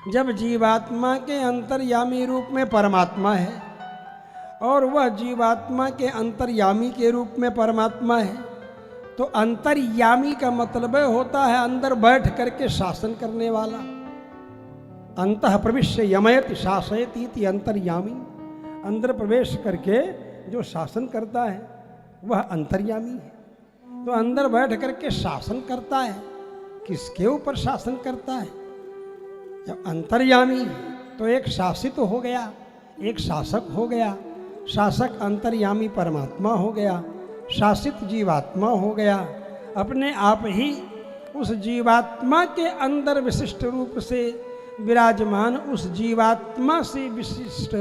जब जीवात्मा के अंतर्यामी रूप में परमात्मा है और वह जीवात्मा के अंतर्यामी के रूप में परमात्मा है, तो अंतर्यामी का मतलब होता है अंदर बैठ करके शासन करने वाला। अंतः प्रविश्य यमयति शासयति इति अंतर्यामी, अंदर प्रवेश करके जो शासन करता है वह अंतर्यामी है। तो अंदर बैठ करके शासन करता है, किसके ऊपर शासन करता है? जब अंतर्यामी तो एक शासित हो गया, एक शासक हो गया। शासक अंतर्यामी परमात्मा हो गया, शासित जीवात्मा हो गया। अपने आप ही उस जीवात्मा के अंदर विशिष्ट रूप से विराजमान, उस जीवात्मा से विशिष्ट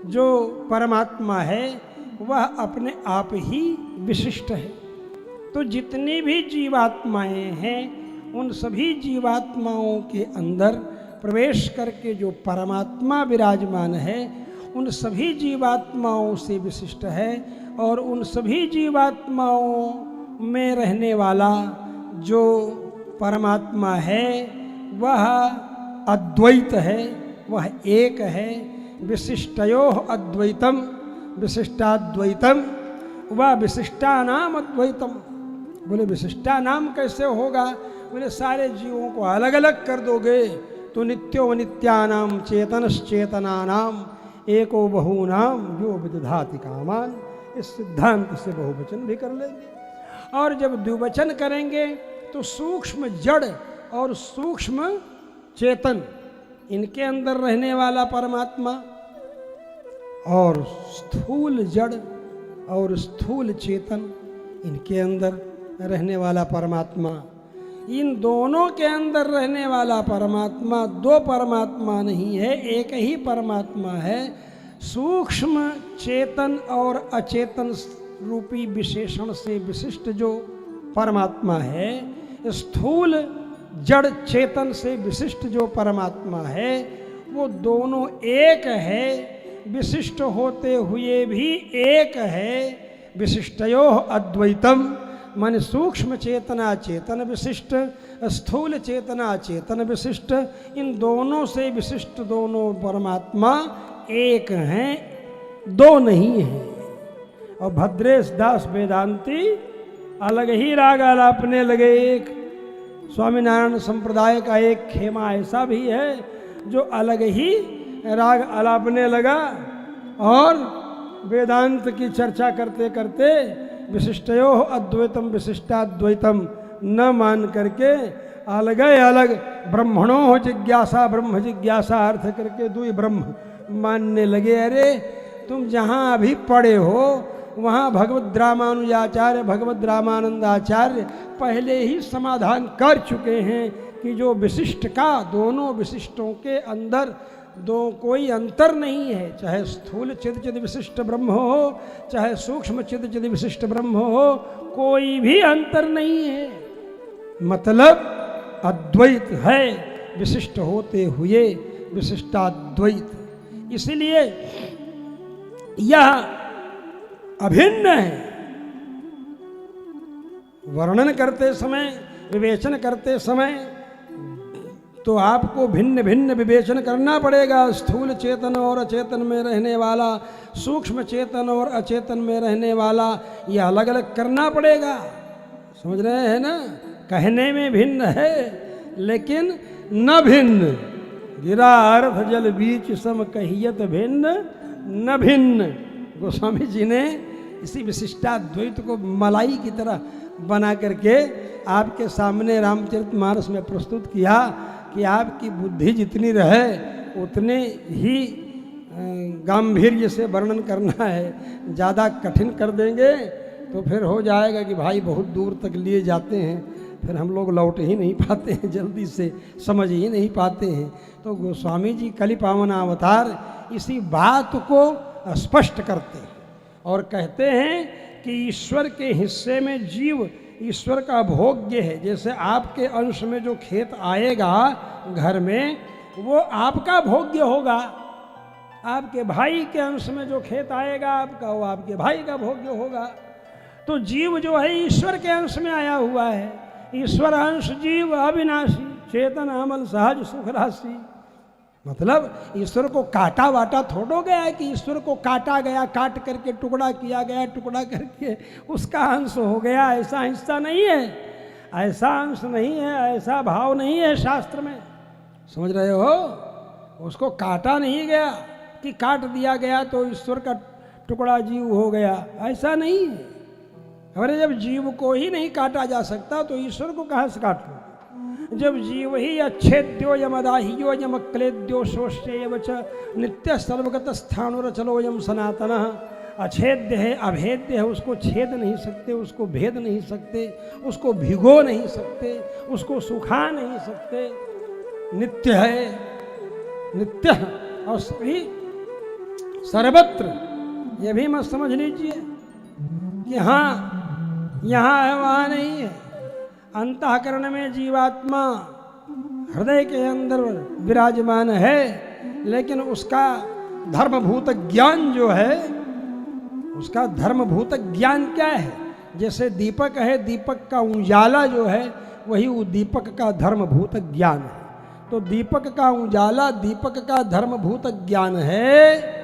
जो परमात्मा है वह अपने आप ही विशिष्ट है। तो जितनी भी जीवात्माएं हैं उन सभी जीवात्माओं के अंदर प्रवेश करके जो परमात्मा विराजमान है उन सभी जीवात्माओं से विशिष्ट है, और उन सभी जीवात्माओं में रहने वाला जो परमात्मा है वह अद्वैत है, वह एक है। विशिष्टयोः अद्वैतम विशिष्टाद्वैतम व विशिष्टानाम अद्वैतम। बोले विशिष्टानाम कैसे होगा? बोले सारे जीवों को अलग अलग कर दोगे तो नित्यो नित्यानाम चेतनश्चेतनानाम एको बहूनाम यो विदधाति कामान। इस सिद्धांत से बहुवचन भी कर लेंगे। और जब द्विवचन करेंगे तो सूक्ष्म जड़ और सूक्ष्म चेतन, इनके अंदर रहने वाला परमात्मा, और स्थूल जड़ और स्थूल चेतन, इनके अंदर रहने वाला परमात्मा, इन दोनों के अंदर रहने वाला परमात्मा दो परमात्मा नहीं है, एक ही परमात्मा है। सूक्ष्म चेतन और अचेतन रूपी विशेषण से विशिष्ट जो परमात्मा है, स्थूल जड़ चेतन से विशिष्ट जो परमात्मा है, वो दोनों एक है। विशिष्ट होते हुए भी एक है। विशिष्टयोः अद्वैतम, मन सूक्ष्म चेतना चेतन विशिष्ट, स्थूल चेतना चेतन विशिष्ट, इन दोनों से विशिष्ट दोनों परमात्मा एक हैं, दो नहीं हैं। और भद्रेश दास वेदांती अलग ही राग आलापने लगे। एक स्वामीनारायण संप्रदाय का एक खेमा ऐसा भी है जो अलग ही राग आलापने लगा और वेदांत की चर्चा करते करते विशिष्टयोः अद्वैतम विशिष्टाद्वैतम न मान करके अलग अलग ब्रह्मणों जिज्ञासा ब्रह्म जिज्ञासा अर्थ करके दुई ब्रह्म मानने लगे। अरे तुम जहाँ अभी पढ़े हो वहाँ भगवद रामानुजाचार्य भगवद रामानंदाचार्य पहले ही समाधान कर चुके हैं कि जो विशिष्ट का, दोनों विशिष्टों के अंदर दो कोई अंतर नहीं है। चाहे स्थूल चिद चिद विशिष्ट ब्रह्म हो, चाहे सूक्ष्म चिद चिद विशिष्ट ब्रह्म हो, कोई भी अंतर नहीं है। मतलब अद्वैत है, विशिष्ट होते हुए विशिष्टाद्वैत। इसलिए यह अभिन्न है। वर्णन करते समय, विवेचन करते समय तो आपको भिन्न भिन्न विवेचन करना पड़ेगा। स्थूल चेतन और अचेतन में रहने वाला, सूक्ष्म चेतन और अचेतन में रहने वाला, ये अलग अलग करना पड़ेगा। समझ रहे हैं ना? कहने में भिन्न है लेकिन न भिन्न। गिरा अर्थ जल बीच सम कहियत भिन्न न भिन्न। गोस्वामी जी ने इसी विशिष्टाद्वैत को मलाई की तरह बना करके आपके सामने रामचरितमानस में प्रस्तुत किया कि आपकी बुद्धि जितनी रहे उतने ही गांभीर्य से वर्णन करना है। ज़्यादा कठिन कर देंगे तो फिर हो जाएगा कि भाई बहुत दूर तक लिए जाते हैं, फिर हम लोग लौट ही नहीं पाते हैं, जल्दी से समझ ही नहीं पाते हैं। तो गोस्वामी जी कलि पावन अवतार इसी बात को स्पष्ट करते हैं और कहते हैं कि ईश्वर के हिस्से में जीव ईश्वर का भोग्य है। जैसे आपके अंश में जो खेत आएगा घर में वो आपका भोग्य होगा, आपके भाई के अंश में जो खेत आएगा आपका वो आपके भाई का भोग्य होगा। तो जीव जो है ईश्वर के अंश में आया हुआ है। ईश्वर अंश जीव अविनाशी, चेतन अमल सहज सुख राशि। मतलब ईश्वर को काटा वाटा थोड़ो गया है कि ईश्वर को काटा गया, काट करके टुकड़ा किया गया, टुकड़ा करके उसका अंश हो गया, ऐसा हिस्सा नहीं है, ऐसा अंश नहीं है, ऐसा भाव नहीं है शास्त्र में। समझ रहे हो? उसको काटा नहीं गया कि काट दिया गया तो ईश्वर का टुकड़ा जीव हो गया, ऐसा नहीं है। अरे जब जीव को ही नहीं काटा जा सकता तो ईश्वर को कहाँ से काट लो? जब जीव ही अच्छेद्यो यमदाह्यो यमक्लेद्यो शोष्येव च नित्य सर्वगत स्थाणुरचलोयम सनातन, अछेद्य है, अभेद्य है, उसको छेद नहीं सकते, उसको भेद नहीं सकते, उसको भिगो नहीं सकते, उसको सुखा नहीं सकते, नित्य है, नित्य और सभी सर्वत्र। ये भी मत समझ लीजिए कि हाँ यहाँ है वहाँ नहीं है। अंतःकरण में जीवात्मा हृदय के अंदर विराजमान है, लेकिन उसका धर्मभूत ज्ञान जो है, उसका धर्मभूत ज्ञान क्या है? जैसे दीपक है, दीपक का उजाला जो है वही वो दीपक का धर्मभूत ज्ञान है। तो दीपक का उजाला, दीपक का धर्मभूत ज्ञान है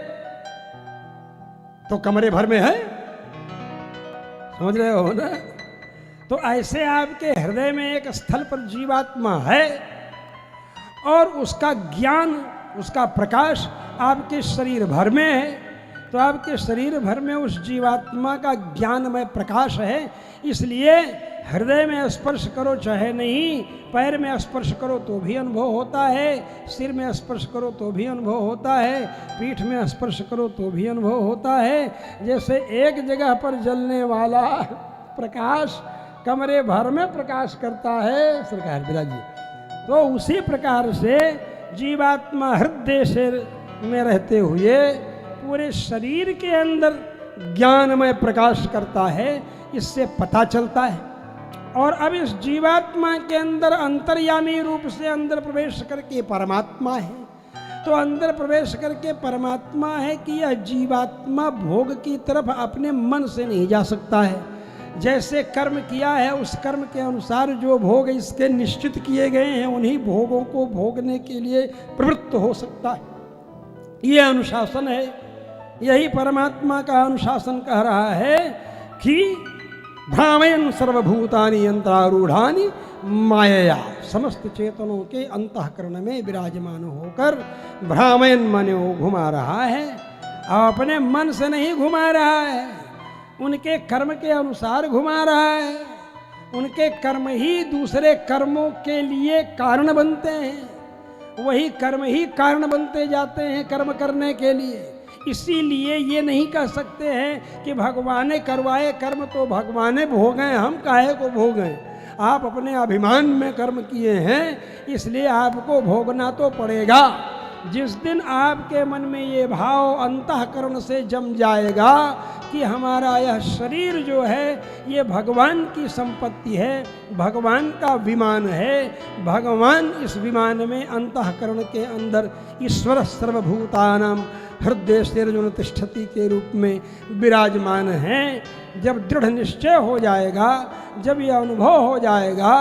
तो कमरे भर में है। समझ रहे हो ना? तो ऐसे आपके हृदय में एक स्थल पर जीवात्मा है और उसका ज्ञान, उसका प्रकाश आपके शरीर भर में है। तो आपके शरीर भर में उस जीवात्मा का ज्ञानमय प्रकाश है। इसलिए हृदय में स्पर्श करो चाहे नहीं, पैर में स्पर्श करो तो भी अनुभव होता है, सिर में स्पर्श करो तो भी अनुभव होता है, पीठ में स्पर्श करो तो भी अनुभव होता है। जैसे एक जगह पर जलने वाला प्रकाश कमरे भर में प्रकाश करता है सरकार विराजी, तो उसी प्रकार से जीवात्मा हृदय से में रहते हुए पूरे शरीर के अंदर ज्ञानमय प्रकाश करता है। इससे पता चलता है। और अब इस जीवात्मा के अंदर अंतर्यामी रूप से अंदर प्रवेश करके परमात्मा है। तो अंदर प्रवेश करके परमात्मा है कि यह जीवात्मा भोग की तरफ अपने मन से नहीं जा सकता है। जैसे कर्म किया है उस कर्म के अनुसार जो भोग इसके निश्चित किए गए हैं उन्हीं भोगों को भोगने के लिए प्रवृत्त हो सकता है। ये अनुशासन है। यही परमात्मा का अनुशासन कह रहा है कि भ्रामयन् सर्वभूतानि यंत्रारूढ़ानि मायया, समस्त चेतनों के अंतःकरण में विराजमान होकर भ्रामयन् माने वो घुमा रहा है। अपने मन से नहीं घुमा रहा है, उनके कर्म के अनुसार घुमा रहा है। उनके कर्म ही दूसरे कर्मों के लिए कारण बनते हैं, वही कर्म ही कारण बनते जाते हैं कर्म करने के लिए। इसीलिए ये नहीं कह सकते हैं कि भगवाने करवाए कर्म तो भगवाने भोगें, हम काहे को भोगें। आप अपने अभिमान में कर्म किए हैं इसलिए आपको भोगना तो पड़ेगा। जिस दिन आपके मन में ये भाव अंतःकरण से जम जाएगा कि हमारा यह शरीर जो है ये भगवान की संपत्ति है, भगवान का विमान है, भगवान इस विमान में अंतःकरण के अंदर ईश्वर सर्वभूतानां हृदय से तिष्ठति के रूप में विराजमान हैं। जब दृढ़ निश्चय हो जाएगा, जब यह अनुभव हो जाएगा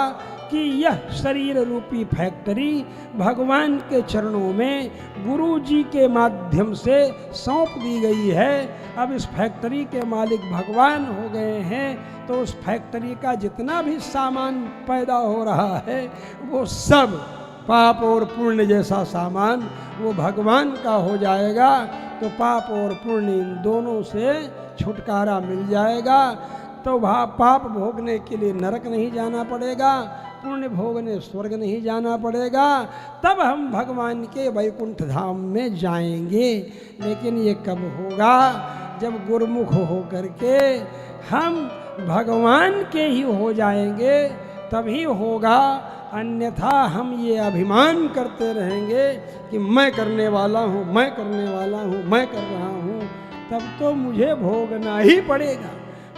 कि यह शरीर रूपी फैक्ट्री भगवान के चरणों में गुरु जी के माध्यम से सौंप दी गई है, अब इस फैक्ट्री के मालिक भगवान हो गए हैं, तो उस फैक्ट्री का जितना भी सामान पैदा हो रहा है वो सब पाप और पुण्य जैसा सामान वो भगवान का हो जाएगा। तो पाप और पुण्य इन दोनों से छुटकारा मिल जाएगा। तो पाप भोगने के लिए नरक नहीं जाना पड़ेगा, पुण्य भोगने स्वर्ग नहीं जाना पड़ेगा। तब हम भगवान के वैकुंठ धाम में जाएंगे। लेकिन ये कब होगा? जब गुरुमुख हो करके हम भगवान के ही हो जाएंगे तभी होगा। अन्यथा हम ये अभिमान करते रहेंगे कि मैं करने वाला हूँ, मैं करने वाला हूँ, मैं कर रहा हूँ, तब तो मुझे भोगना ही पड़ेगा।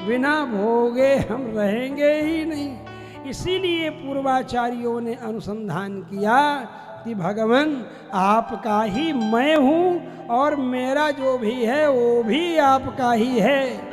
बिना भोगे हम रहेंगे ही नहीं। इसीलिए पूर्वाचार्यों ने अनुसंधान किया कि भगवान आपका ही मैं हूँ और मेरा जो भी है वो भी आपका ही है।